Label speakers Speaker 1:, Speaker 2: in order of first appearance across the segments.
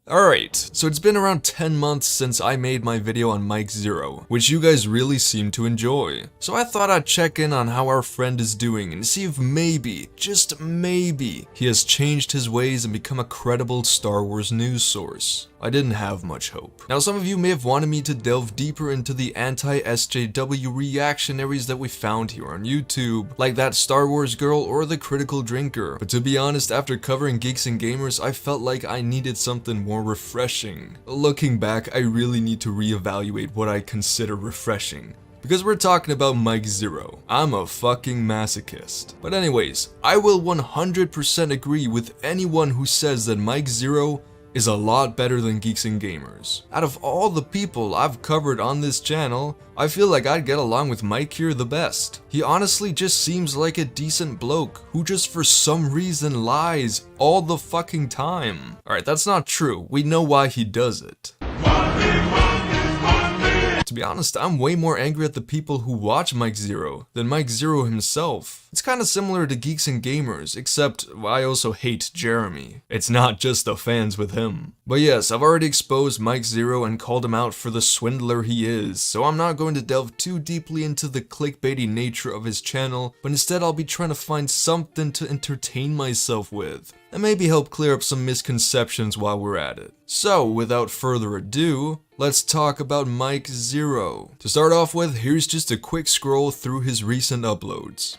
Speaker 1: Alright, so it's been around 10 months since I made my video on Mike Zeroh, which you guys really seem to enjoy. So I thought I'd check in on how our friend is doing and see if maybe, just maybe, he has changed his ways and become a credible Star Wars news source. I didn't have much hope. Now some of you may have wanted me to delve deeper into the anti-SJW reactionaries that we found here on YouTube, like that Star Wars girl or the critical drinker, but to be honest, after covering Geeks and Gamers, I felt like I needed something more refreshing. Looking back, I really need to reevaluate what I consider refreshing. Because we're talking about Mike Zeroh. I'm a fucking masochist. But anyways, I will 100% agree with anyone who says that Mike Zeroh is a lot better than Geeks and Gamers. Out of all the people I've covered on this channel, I feel like I'd get along with Mike here the best. He honestly just seems like a decent bloke who just for some reason lies all the fucking time. Alright, that's not true. We know why he does it. To be honest, I'm way more angry at the people who watch Mike Zeroh than Mike Zeroh himself. It's kinda similar to Geeks and Gamers, except I also hate Jeremy. It's not just the fans with him. But yes, I've already exposed Mike Zeroh and called him out for the swindler he is, so I'm not going to delve too deeply into the clickbaity nature of his channel, but instead I'll be trying to find something to entertain myself with, and maybe help clear up some misconceptions while we're at it. So, without further ado, let's talk about Mike Zeroh. To start off with, here's just a quick scroll through his recent uploads.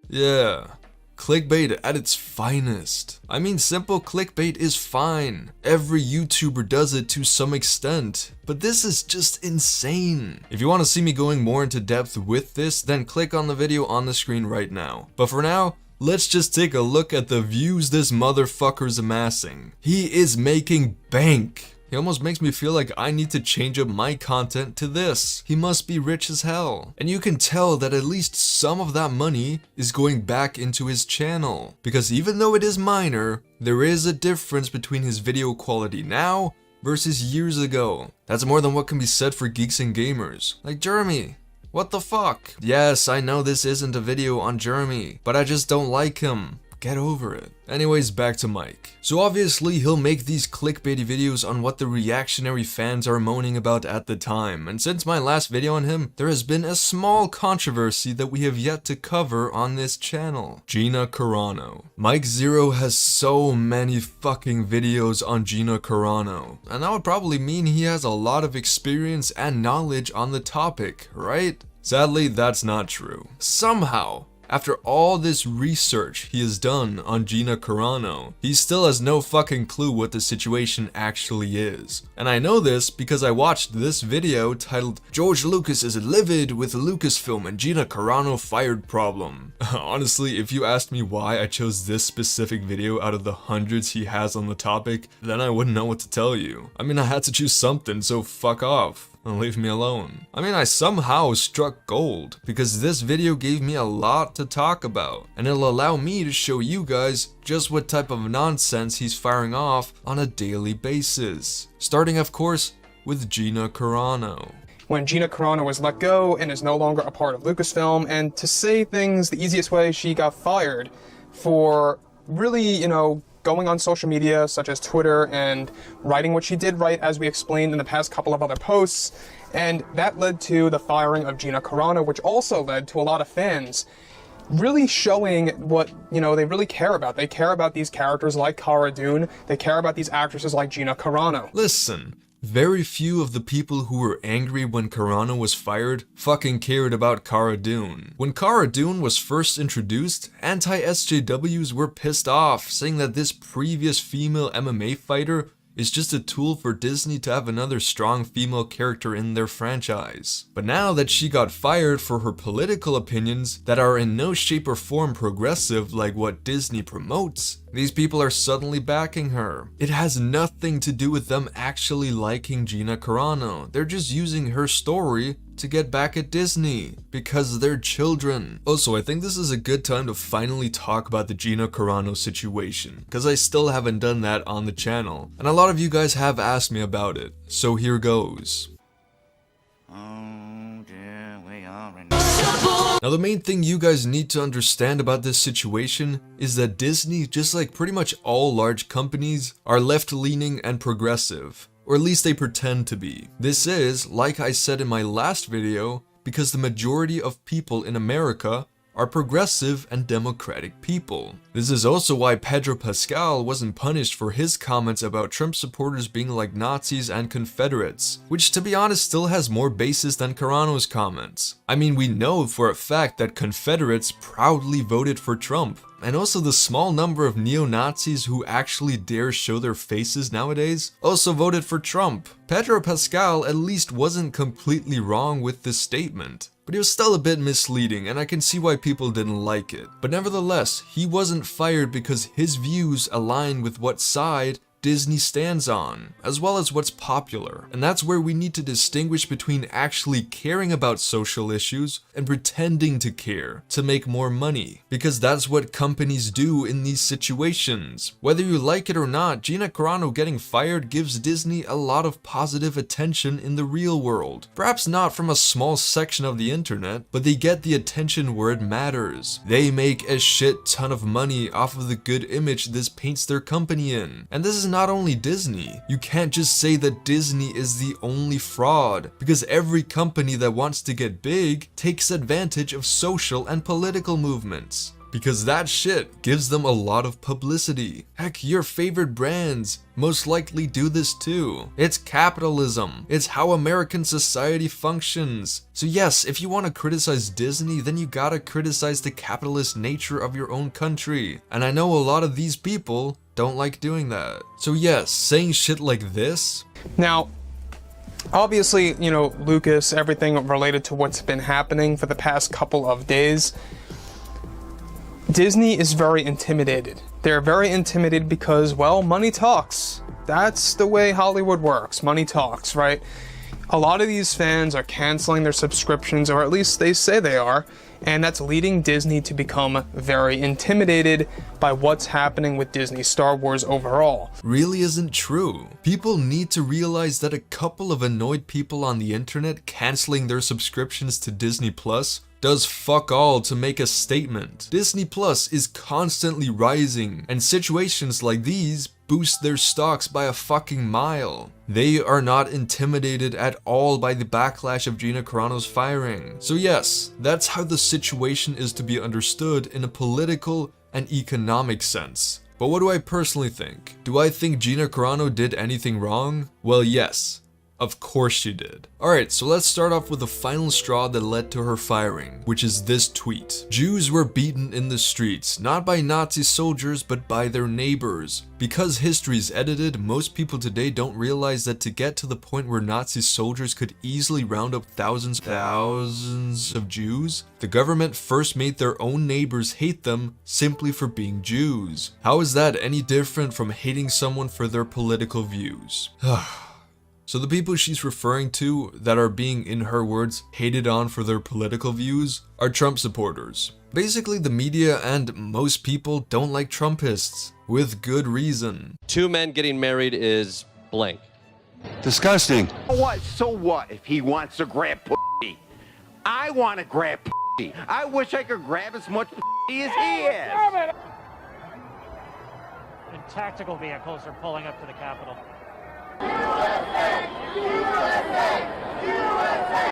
Speaker 1: Yeah, clickbait at its finest. I mean, simple clickbait is fine. Every YouTuber does it to some extent, but this is just insane. If you want to see me going more into depth with this, then click on the video on the screen right now. But for now, let's just take a look at the views this motherfucker's amassing. He is making bank. He almost makes me feel like I need to change up my content to this. He must be rich as hell. And you can tell that at least some of that money is going back into his channel. Because even though it is minor, there is a difference between his video quality now versus years ago. That's more than what can be said for Geeks and Gamers. Like Jeremy. What the fuck? Yes, I know this isn't a video on Jeremy, but I just don't like him. Get over it. Anyways, back to Mike. So obviously he'll make these clickbaity videos on what the reactionary fans are moaning about at the time, and since my last video on him, there has been a small controversy that we have yet to cover on this channel. Gina Carano. Mike Zeroh has so many fucking videos on Gina Carano, and that would probably mean he has a lot of experience and knowledge on the topic, right? Sadly, that's not true. Somehow, after all this research he has done on Gina Carano, he still has no fucking clue what the situation actually is. And I know this because I watched this video titled "George Lucas is livid with Lucasfilm and Gina Carano fired problem." Honestly, if you asked me why I chose this specific video out of the hundreds he has on the topic, then I wouldn't know what to tell you. I mean, I had to choose something, so fuck off. Leave me alone. I mean, I somehow struck gold because this video gave me a lot to talk about, and it'll allow me to show you guys just what type of nonsense he's firing off on a daily basis. Starting, of course, with Gina Carano.
Speaker 2: When Gina Carano was let go and is no longer a part of Lucasfilm, and to say things the easiest way, she got fired for really, going on social media such as Twitter and writing what she did write, as we explained in the past couple of other posts, and that led to the firing of Gina Carano, which also led to a lot of fans really showing what, they really care about. They care about these characters like Cara Dune, they care about these actresses like Gina Carano.
Speaker 1: Listen, very few of the people who were angry when Carano was fired fucking cared about Cara Dune. When Cara Dune was first introduced, anti-SJWs were pissed off, saying that this previous female MMA fighter is just a tool for Disney to have another strong female character in their franchise. But now that she got fired for her political opinions that are in no shape or form progressive like what Disney promotes, these people are suddenly backing her. It has nothing to do with them actually liking Gina Carano. They're just using her story to get back at Disney because they're children. Also, I think this is a good time to finally talk about the Gina Carano situation, because I still haven't done that on the channel, and a lot of you guys have asked me about it, so here goes.
Speaker 3: Oh dear, we are in
Speaker 1: Now the main thing you guys need to understand about this situation is that Disney, just like pretty much all large companies, are left-leaning and progressive, or at least they pretend to be. This is, like I said in my last video, because the majority of people in America are progressive and democratic people. This is also why Pedro Pascal wasn't punished for his comments about Trump supporters being like Nazis and Confederates, which to be honest still has more basis than Carano's comments. I mean, we know for a fact that Confederates proudly voted for Trump, and also the small number of neo-Nazis who actually dare show their faces nowadays also voted for Trump. Pedro Pascal at least wasn't completely wrong with this statement, but he was still a bit misleading, and I can see why people didn't like it. But nevertheless, he wasn't fired because his views align with what side Disney stands on, as well as what's popular. And that's where we need to distinguish between actually caring about social issues and pretending to care to make more money, because that's what companies do in these situations. Whether you like it or not, Gina Carano getting fired gives Disney a lot of positive attention in the real world. Perhaps not from a small section of the internet, but they get the attention where it matters. They make a shit ton of money off of the good image this paints their company in. And this is not only Disney. You can't just say that Disney is the only fraud, because every company that wants to get big takes advantage of social and political movements, because that shit gives them a lot of publicity. Heck, your favorite brands most likely do this too. It's capitalism. It's how American society functions. So yes, if you want to criticize Disney, then you gotta criticize the capitalist nature of your own country. And I know a lot of these people don't like doing that. So yes, saying shit like this.
Speaker 2: Now, obviously, you know, Lucas, everything related to what's been happening for the past couple of days, Disney is very intimidated. They're very intimidated because, well, money talks. That's the way Hollywood works. Money talks, right? A lot of these fans are canceling their subscriptions, or at least they say they are, and that's leading Disney to become very intimidated by what's happening with Disney Star Wars overall.
Speaker 1: Really isn't true. People need to realize that a couple of annoyed people on the internet canceling their subscriptions to Disney Plus does fuck all to make a statement. Disney Plus is constantly rising, and situations like these boost their stocks by a fucking mile. They are not intimidated at all by the backlash of Gina Carano's firing. So yes, that's how the situation is to be understood in a political and economic sense. But what do I personally think? Do I think Gina Carano did anything wrong? Well, yes. Of course she did. Alright, so let's start off with the final straw that led to her firing, which is this tweet. Jews were beaten in the streets, not by Nazi soldiers, but by their neighbors. Because history's edited, most people today don't realize that to get to the point where Nazi soldiers could easily round up thousands of Jews, the government first made their own neighbors hate them simply for being Jews. How is that any different from hating someone for their political views? So the people she's referring to that are being, in her words, hated on for their political views are Trump supporters. Basically, the media and most people don't like Trumpists, with good reason.
Speaker 3: Two men getting married is blank.
Speaker 4: Disgusting.
Speaker 5: What? So what if he wants to grab pussy? I want to grab pussy. I wish I could grab as much pussy as he is.
Speaker 6: And tactical vehicles are pulling up to the Capitol.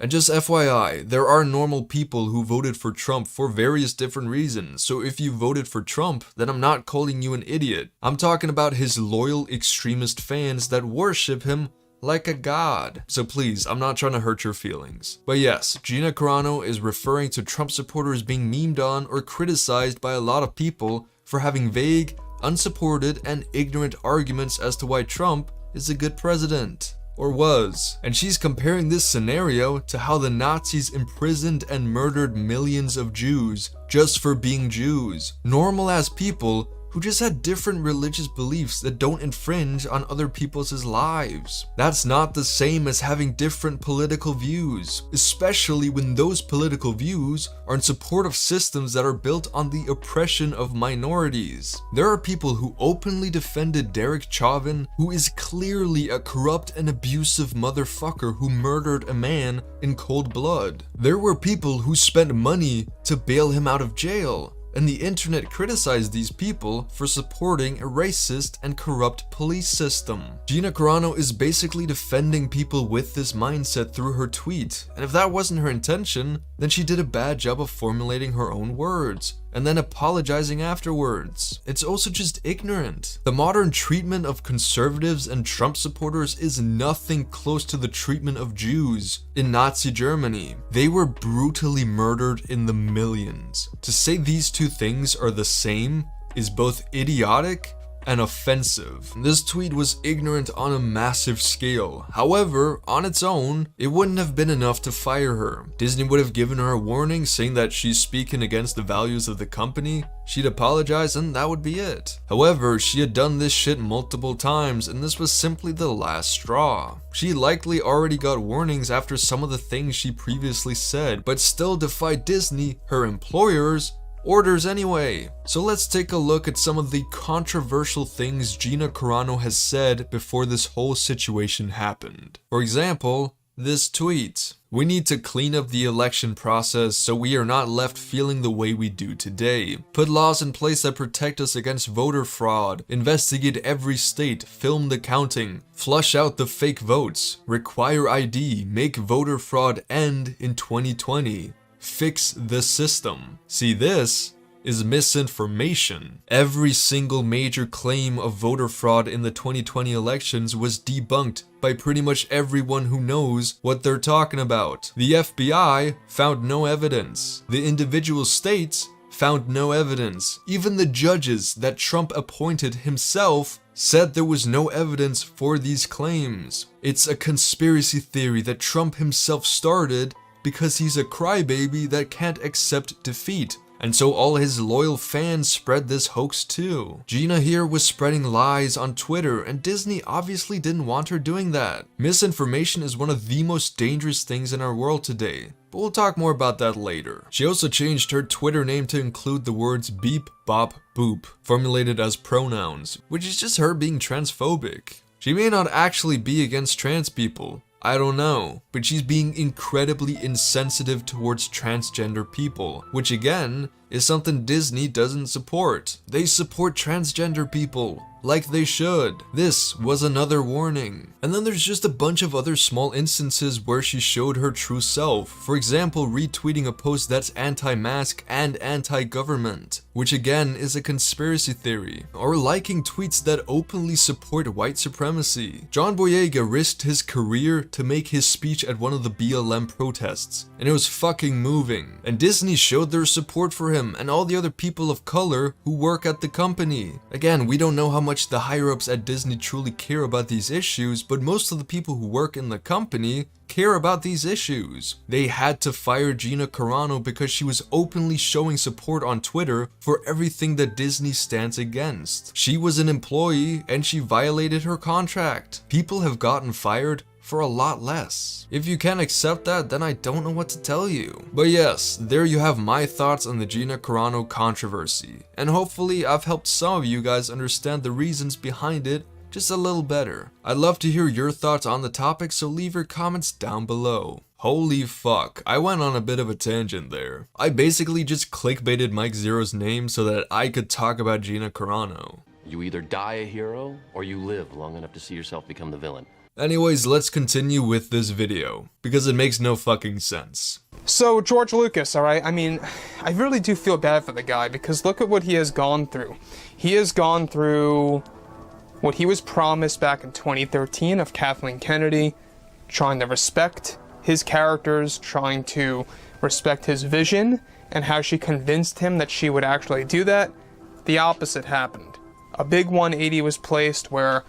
Speaker 1: And just FYI, there are normal people who voted for Trump for various different reasons, so if you voted for Trump, then I'm not calling you an idiot. I'm talking about his loyal extremist fans that worship him like a god. So please, I'm not trying to hurt your feelings. But yes, Gina Carano is referring to Trump supporters being memed on or criticized by a lot of people for having vague, unsupported, and ignorant arguments as to why Trump is a good president, or was. And she's comparing this scenario to how the Nazis imprisoned and murdered millions of Jews just for being Jews. Normal ass people who just had different religious beliefs that don't infringe on other people's lives. That's not the same as having different political views, especially when those political views are in support of systems that are built on the oppression of minorities. There are people who openly defended Derek Chauvin, who is clearly a corrupt and abusive motherfucker who murdered a man in cold blood. There were people who spent money to bail him out of jail, and the internet criticized these people for supporting a racist and corrupt police system. Gina Carano is basically defending people with this mindset through her tweet, and if that wasn't her intention, then she did a bad job of formulating her own words and then apologizing afterwards. It's also just ignorant. The modern treatment of conservatives and Trump supporters is nothing close to the treatment of Jews in Nazi Germany. They were brutally murdered in the millions. To say these two things are the same is both idiotic and offensive. This tweet was ignorant on a massive scale. However, on its own, it wouldn't have been enough to fire her. Disney would have given her a warning saying that she's speaking against the values of the company. She'd apologize and that would be it. However, she had done this shit multiple times and this was simply the last straw. She likely already got warnings after some of the things she previously said, but still defied Disney, her employers, orders anyway. So let's take a look at some of the controversial things Gina Carano has said before this whole situation happened. For example, this tweet. We need to clean up the election process so we are not left feeling the way we do today. Put laws in place that protect us against voter fraud. Investigate every state. Film the counting. Flush out the fake votes. Require ID. Make voter fraud end in 2020. Fix the system. See, this is misinformation. Every single major claim of voter fraud in the 2020 elections was debunked by pretty much everyone who knows what they're talking about. The FBI found no evidence. The individual states found no evidence. Even the judges that Trump appointed himself said there was no evidence for these claims. It's a conspiracy theory that Trump himself started because he's a crybaby that can't accept defeat. And so all his loyal fans spread this hoax too. Gina here was spreading lies on Twitter, and Disney obviously didn't want her doing that. Misinformation is one of the most dangerous things in our world today, but we'll talk more about that later. She also changed her Twitter name to include the words beep, bop, boop, formulated as pronouns, which is just her being transphobic. She may not actually be against trans people, I don't know, but she's being incredibly insensitive towards transgender people, which again is something Disney doesn't support. They support transgender people, like they should. This was another warning. And then there's just a bunch of other small instances where she showed her true self. For example, retweeting a post that's anti-mask and anti-government, which again is a conspiracy theory. Or liking tweets that openly support white supremacy. John Boyega risked his career to make his speech at one of the BLM protests, and it was fucking moving. And Disney showed their support for him and all the other people of color who work at the company. Again, we don't know how much the higher-ups at Disney truly care about these issues, but most of the people who work in the company care about these issues. They had to fire Gina Carano because she was openly showing support on Twitter for everything that Disney stands against. She was an employee and she violated her contract. People have gotten fired for a lot less. If you can't accept that, then I don't know what to tell you. But yes, there you have my thoughts on the Gina Carano controversy. And hopefully I've helped some of you guys understand the reasons behind it just a little better. I'd love to hear your thoughts on the topic, so leave your comments down below. Holy fuck, I went on a bit of a tangent there. I basically just clickbaited Mike Zeroh's name so that I could talk about Gina Carano.
Speaker 7: You either die a hero or you live long enough to see yourself become the villain.
Speaker 1: Anyways, let's continue with this video, because it makes no fucking sense.
Speaker 2: So, George Lucas, alright? I mean, I really do feel bad for the guy, because look at what he has gone through. He has gone through what he was promised back in 2013 of Kathleen Kennedy, trying to respect his characters, trying to respect his vision, and how she convinced him that she would actually do that. The opposite happened. A big 180 was placed where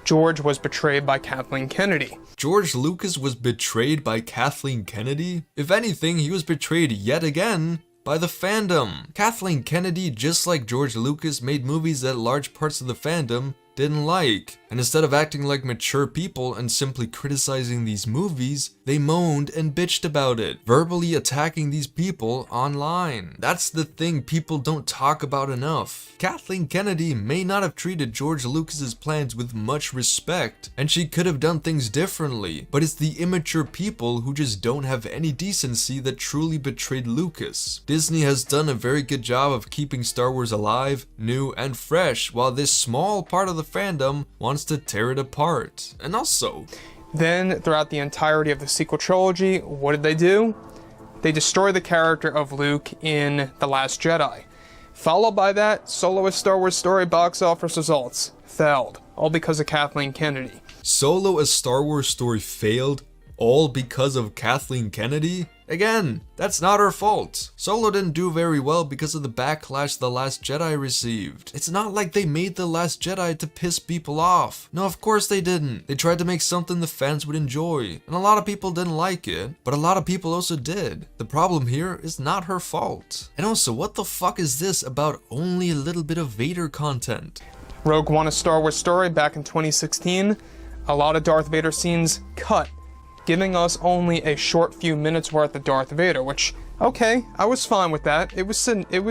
Speaker 2: George was betrayed by Kathleen Kennedy.
Speaker 1: George Lucas was betrayed by Kathleen Kennedy? If anything, he was betrayed yet again by the fandom. Kathleen Kennedy, just like George Lucas, made movies that large parts of the fandom didn't like. And instead of acting like mature people and simply criticizing these movies, they moaned and bitched about it, verbally attacking these people online. That's the thing people don't talk about enough. Kathleen Kennedy may not have treated George Lucas's plans with much respect, and she could have done things differently, but it's the immature people who just don't have any decency that truly betrayed Lucas. Disney has done a very good job of keeping Star Wars alive, new, and fresh, while this small part of the fandom wants to tear it apart. And also,
Speaker 2: Then, throughout the entirety of the sequel trilogy, what did they do? They destroy the character of Luke in The Last Jedi. Followed by that, soloist Star Wars story box office results failed, all because of Kathleen Kennedy.
Speaker 1: Solo a Star Wars story failed, all because of Kathleen Kennedy? Again, that's not her fault. Solo didn't do very well because of the backlash The Last Jedi received. It's not like they made The Last Jedi to piss people off. No, of course they didn't. They tried to make something the fans would enjoy, and a lot of people didn't like it, but a lot of people also did. The problem here is not her fault. And also, what the fuck is this about only a little bit of Vader content?
Speaker 2: Rogue One: A Star Wars Story back in 2016, a lot of Darth Vader scenes cut, giving us only a short few minutes worth of Darth Vader, which, okay, I was fine with that. It was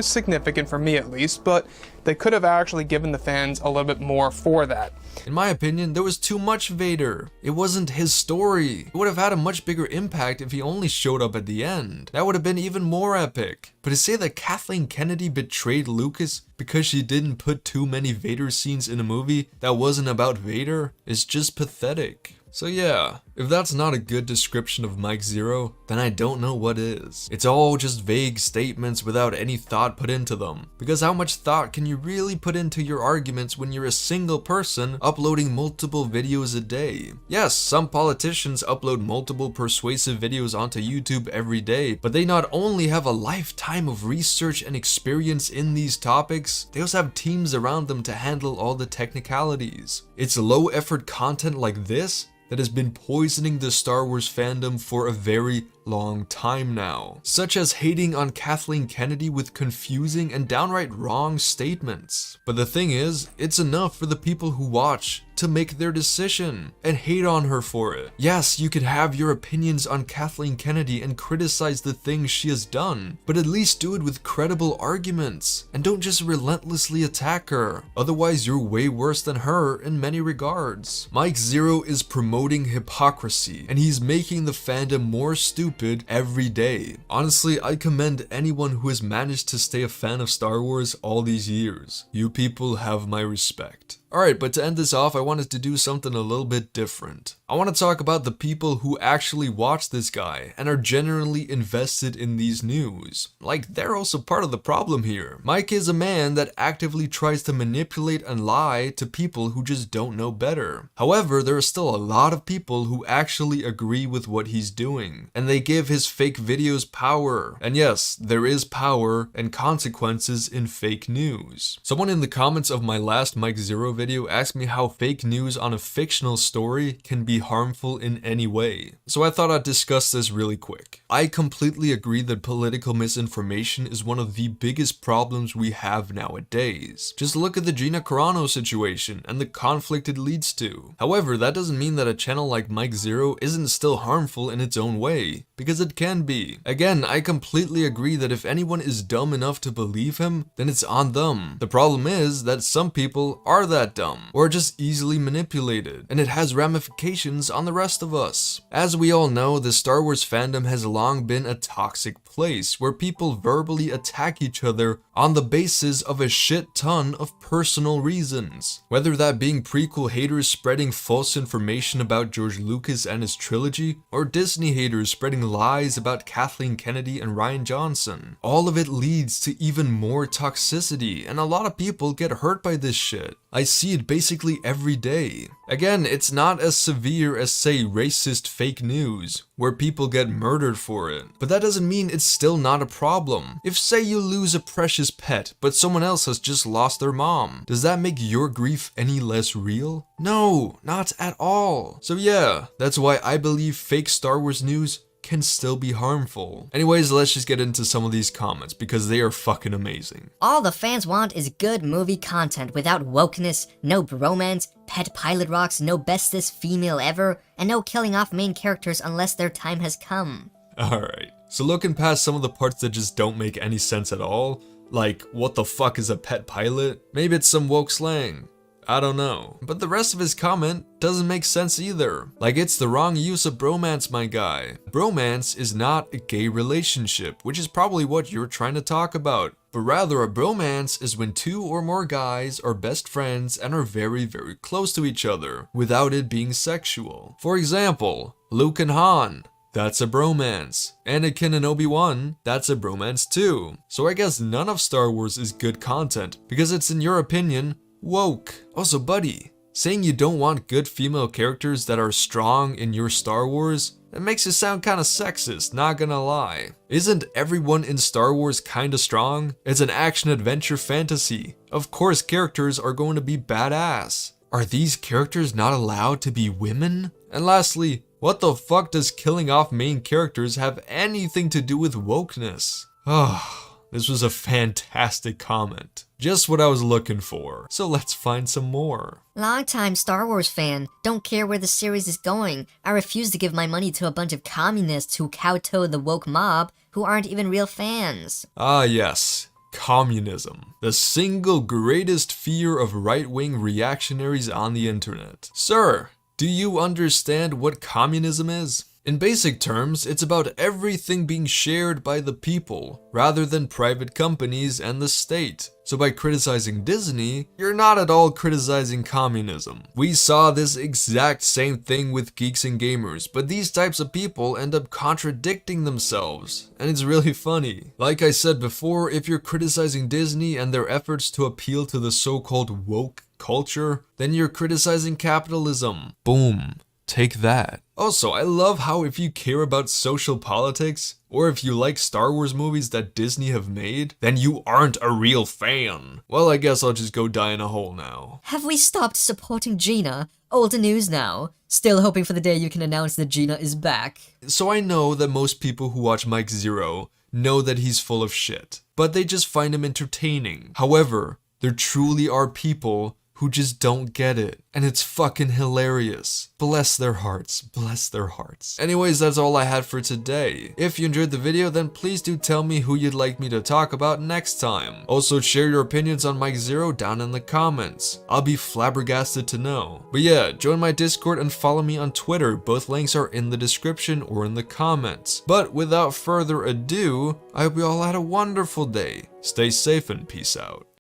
Speaker 2: significant for me at least, but they could have actually given the fans a little bit more for that.
Speaker 1: In my opinion, there was too much Vader. It wasn't his story. It would have had a much bigger impact if he only showed up at the end. That would have been even more epic. But to say that Kathleen Kennedy betrayed Lucas because she didn't put too many Vader scenes in a movie that wasn't about Vader is just pathetic. So yeah, if that's not a good description of Mike Zeroh, then I don't know what is. It's all just vague statements without any thought put into them. Because how much thought can you really put into your arguments when you're a single person uploading multiple videos a day? Yes, some politicians upload multiple persuasive videos onto YouTube every day, but they not only have a lifetime of research and experience in these topics, they also have teams around them to handle all the technicalities. It's low effort content like this that has been poisoning the Star Wars fandom for a very long time now, such as hating on Kathleen Kennedy with confusing and downright wrong statements. But the thing is, it's enough for the people who watch to make their decision and hate on her for it. Yes, you could have your opinions on Kathleen Kennedy and criticize the things she has done, but at least do it with credible arguments and don't just relentlessly attack her. Otherwise, you're way worse than her in many regards. Mike Zeroh is promoting hypocrisy, and he's making the fandom more stupid every day. Honestly, I commend anyone who has managed to stay a fan of Star Wars all these years. You people have my respect. Alright, but to end this off, I wanted to do something a little bit different. I want to talk about the people who actually watch this guy and are genuinely invested in these news. Like, they're also part of the problem here. Mike is a man that actively tries to manipulate and lie to people who just don't know better. However, there are still a lot of people who actually agree with what he's doing, and they give his fake videos power. And yes, there is power and consequences in fake news. Someone in the comments of my last Mike Zeroh video asked me how fake news on a fictional story can be harmful in any way. So I thought I'd discuss this really quick. I completely agree that political misinformation is one of the biggest problems we have nowadays. Just look at the Gina Carano situation and the conflict it leads to. However, that doesn't mean that a channel like Mike Zeroh isn't still harmful in its own way, because it can be. Again, I completely agree that if anyone is dumb enough to believe him, then it's on them. The problem is that some people are that dumb, or just easily manipulated, and it has ramifications on the rest of us. As we all know, the Star Wars fandom has long been a toxic place where people verbally attack each other on the basis of a shit ton of personal reasons. Whether that being prequel haters spreading false information about George Lucas and his trilogy, or Disney haters spreading lies about Kathleen Kennedy and Rian Johnson. All of it leads to even more toxicity, and a lot of people get hurt by this shit. I see it basically every day. Again, it's not as severe as, say, racist fake news, where people get murdered for it. But that doesn't mean it's still not a problem. If, say, you lose a precious pet, but someone else has just lost their mom, does that make your grief any less real? No, not at all. So yeah, that's why I believe fake Star Wars news can still be harmful. Anyways, let's just get into some of these comments because they are fucking amazing.
Speaker 8: All the fans want is good movie content without wokeness, no bromance, pet pilot rocks, no bestest female ever, and no killing off main characters unless their time has come.
Speaker 1: Alright, so looking past some of the parts that just don't make any sense at all, like what the fuck is a pet pilot? Maybe it's some woke slang. I don't know. But the rest of his comment doesn't make sense either. Like, it's the wrong use of bromance, my guy. Bromance is not a gay relationship, which is probably what you're trying to talk about. But rather, a bromance is when two or more guys are best friends and are very, very close to each other, without it being sexual. For example, Luke and Han. That's a bromance. Anakin and Obi-Wan, that's a bromance too. So I guess none of Star Wars is good content, because it's, in your opinion, woke. Also, buddy, saying you don't want good female characters that are strong in your Star Wars, that makes you sound kinda sexist, not gonna lie. Isn't everyone in Star Wars kinda strong? It's an action-adventure fantasy. Of course characters are going to be badass. Are these characters not allowed to be women? And lastly, what the fuck does killing off main characters have anything to do with wokeness? This was a fantastic comment. Just what I was looking for. So let's find some more.
Speaker 8: Longtime Star Wars fan, don't care where the series is going. I refuse to give my money to a bunch of communists who kowtow the woke mob who aren't even real fans.
Speaker 1: Ah yes, communism. The single greatest fear of right-wing reactionaries on the internet. Sir, do you understand what communism is? In basic terms, it's about everything being shared by the people, rather than private companies and the state. So by criticizing Disney, you're not at all criticizing communism. We saw this exact same thing with geeks and gamers, but these types of people end up contradicting themselves, and it's really funny. Like I said before, if you're criticizing Disney and their efforts to appeal to the so-called woke culture, then you're criticizing capitalism. Boom. Take that. Also, I love how if you care about social politics, or if you like Star Wars movies that Disney have made, then you aren't a real fan. Well, I guess I'll just go die in a hole now.
Speaker 8: Have we stopped supporting Gina? Old news now. Still hoping for the day you can announce that Gina is back.
Speaker 1: So I know that most people who watch Mike Zeroh know that he's full of shit, but they just find him entertaining. However, there truly are people who just don't get it, and it's fucking hilarious. Bless their hearts, bless their hearts. Anyways, that's all I had for today. If you enjoyed the video, then please do tell me who you'd like me to talk about next time. Also, share your opinions on Mike Zeroh down in the comments. I'll be flabbergasted to know. But yeah, join my Discord and follow me on Twitter. Both links are in the description or in the comments. But without further ado, I hope you all had a wonderful day. Stay safe and peace out.